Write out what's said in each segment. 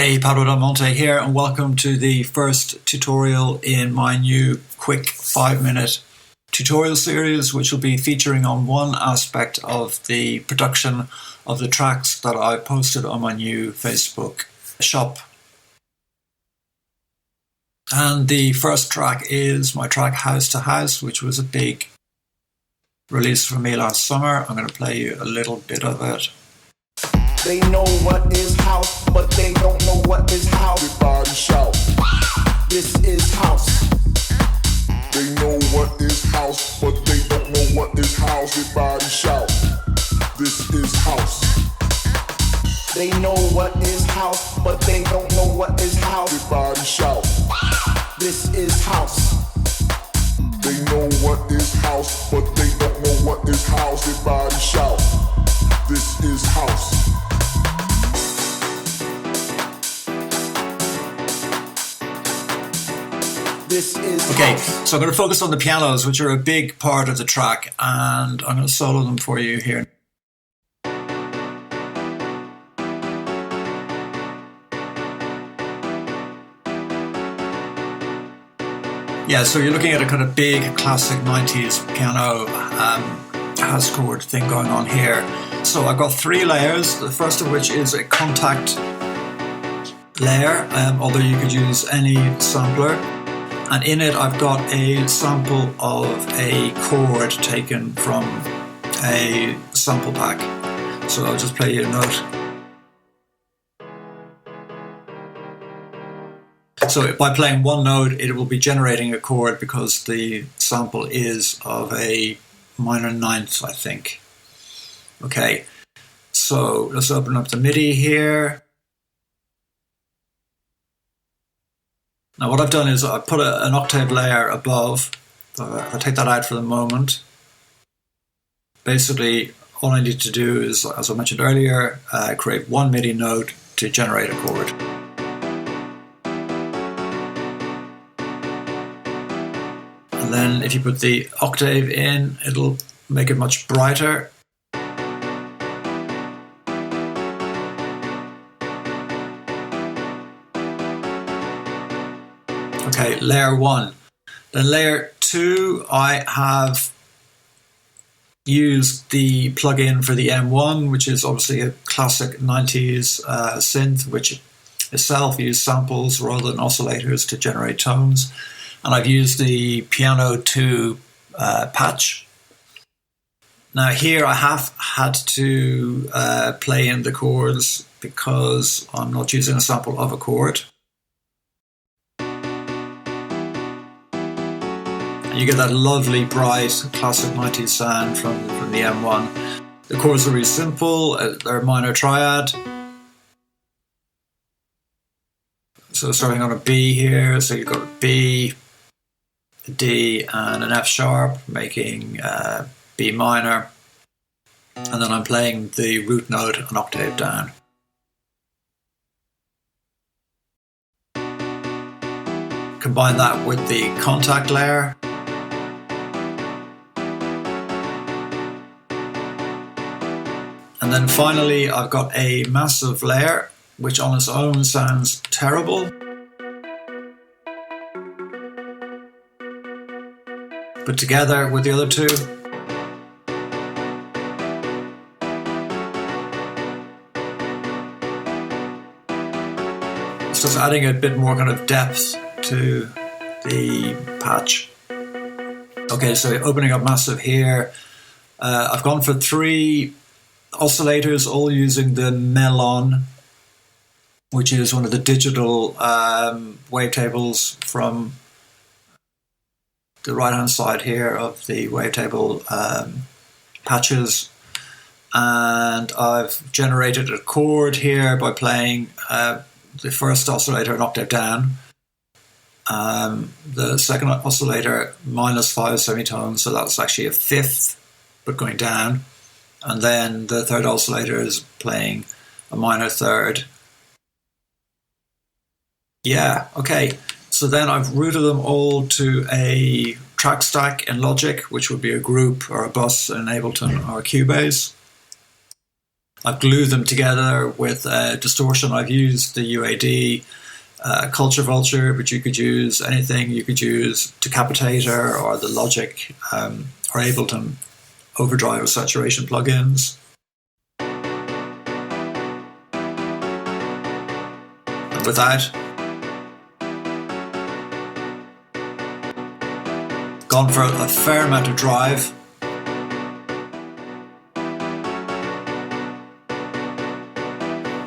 Hey, Pablo here, and welcome to the first tutorial in my new quick 5-minute tutorial series, which will be featuring on one aspect of the production of the tracks that I posted on my new Facebook shop. And the first track is my track House to House, which was a big release for me last summer. I'm going to play you a little bit of it. They know what is house, but they don't know what is house. Everybody shout. This is house. They know what is house, but they don't know what is house. Everybody shout. This is house. They know what is house, but they don't know what is house. Everybody shout. This is house. They know what is house, but they don't know what is house. Everybody shout. This is house. Okay, so I'm going to focus on the pianos, which are a big part of the track, and I'm going to solo them for you here. Yeah, so you're looking at a kind of big classic 90s piano house chord thing going on here. So I've got 3 layers, the first of which is a Kontakt layer, although you could use any sampler. And in it I've got a sample of a chord taken from a sample pack. So I'll just play you a note. So by playing one note, it will be generating a chord because the sample is of a minor ninth, I think. Okay, so let's open up the MIDI here. Now what I've done is I put an octave layer above. I'll take that out for the moment. Basically, all I need to do is, as I mentioned earlier, create one MIDI note to generate a chord. And then if you put the octave in, it'll make it much brighter. Okay, layer 1. Then layer 2, I have used the plugin for the M1, which is obviously a classic 90s synth, which itself used samples rather than oscillators to generate tones. And I've used the Piano 2 patch. Now here I have had to play in the chords because I'm not using a sample of a chord. You get that lovely, bright, classic 90s sound from the M1. The chords are really simple. They're a minor triad. So starting on a B here, so you've got a B, a D, and an F sharp, making B minor. And then I'm playing the root note an octave down. Combine that with the Kontakt layer. And then finally, I've got a massive layer, which on its own sounds terrible. But together with the other two, it's just adding a bit more kind of depth to the patch. Okay, so opening up massive here. I've gone for 3 oscillators, all using the Melon, which is one of the digital wavetables from the right hand side here of the wavetable patches. And I've generated a chord here by playing the first oscillator an octave down, the second oscillator -5 semitones, so that's actually a 5th but going down. And then the third oscillator is playing a minor 3rd. Yeah, okay. So then I've routed them all to a track stack in Logic, which would be a group or a bus in Ableton or Cubase. I've glued them together with distortion. I've used the UAD Culture Vulture, but you could use anything. You could use Decapitator or the Logic or Ableton overdrive or saturation plugins. And with that, gone for a fair amount of drive.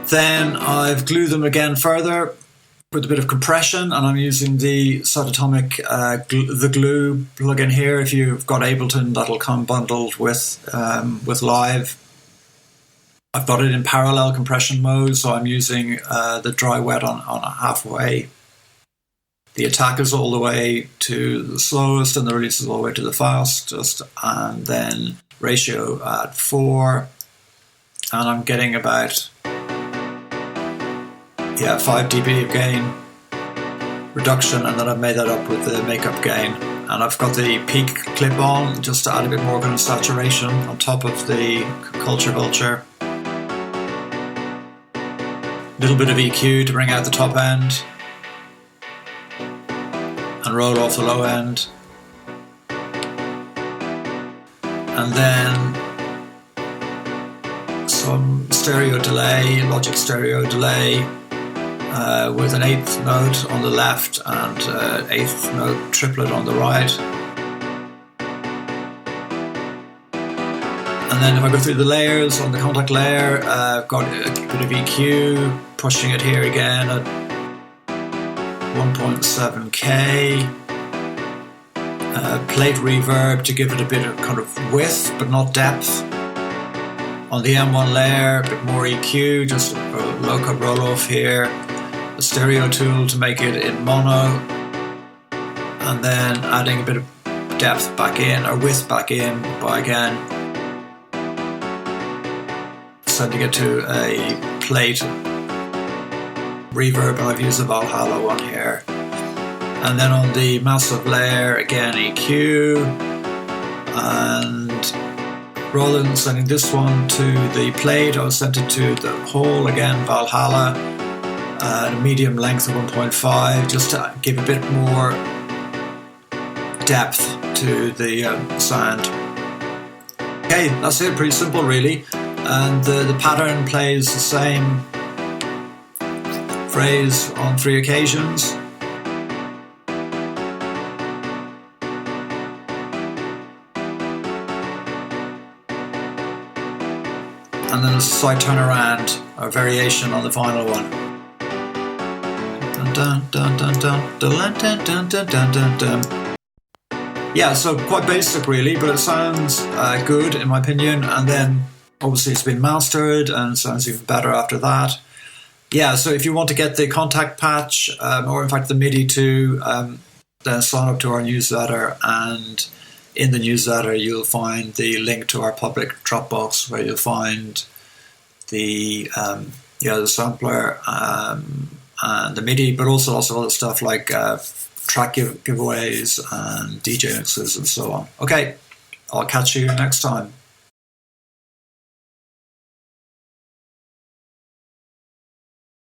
Then I've glued them again further with a bit of compression, and I'm using the Subatomic the glue plugin here. If you've got Ableton, that'll come bundled with Live. I've got it in parallel compression mode, so I'm using the dry wet on halfway. The attack is all the way to the slowest, and the release is all the way to the fastest, and then ratio at 4, and I'm getting about 5 dB of gain reduction, and then I've made that up with the makeup gain. And I've got the peak clip on just to add a bit more kind of saturation on top of the Culture Vulture. A little bit of EQ to bring out the top end and roll off the low end. And then some stereo delay, Logic stereo delay, with an 8th note on the left and 8th note triplet on the right. And then if I go through the layers, on the Kontakt layer, I've got a bit of EQ, pushing it here again at 1.7K. Plate reverb to give it a bit of kind of width but not depth. On the M1 layer, a bit more EQ, just a low cut roll off here. A stereo tool to make it in mono, and then adding a bit of depth back in, or width back in, by again sending it to a plate reverb, and I've used the Valhalla one here. And then on the massive layer, again EQ, and rather than sending this one to the plate, I sent it to the hole, again Valhalla, a medium length of 1.5, just to give a bit more depth to the sound. Okay, that's it, pretty simple really. And the pattern plays the same phrase on 3 occasions. And then there's a slight turnaround or variation on the final one. Dun, dun, dun, dun, dun, dun, dun, dun, dun, dun, dun. Yeah, so quite basic really, but it sounds good in my opinion. And then obviously it's been mastered and sounds even better after that. Yeah, so if you want to get the Kontakt patch, or in fact the MIDI too, then sign up to our newsletter, and in the newsletter you'll find the link to our public Dropbox where you'll find the sampler and the MIDI, but also lots of other stuff like track giveaways and DJ mixes and so on. Okay, I'll catch you next time.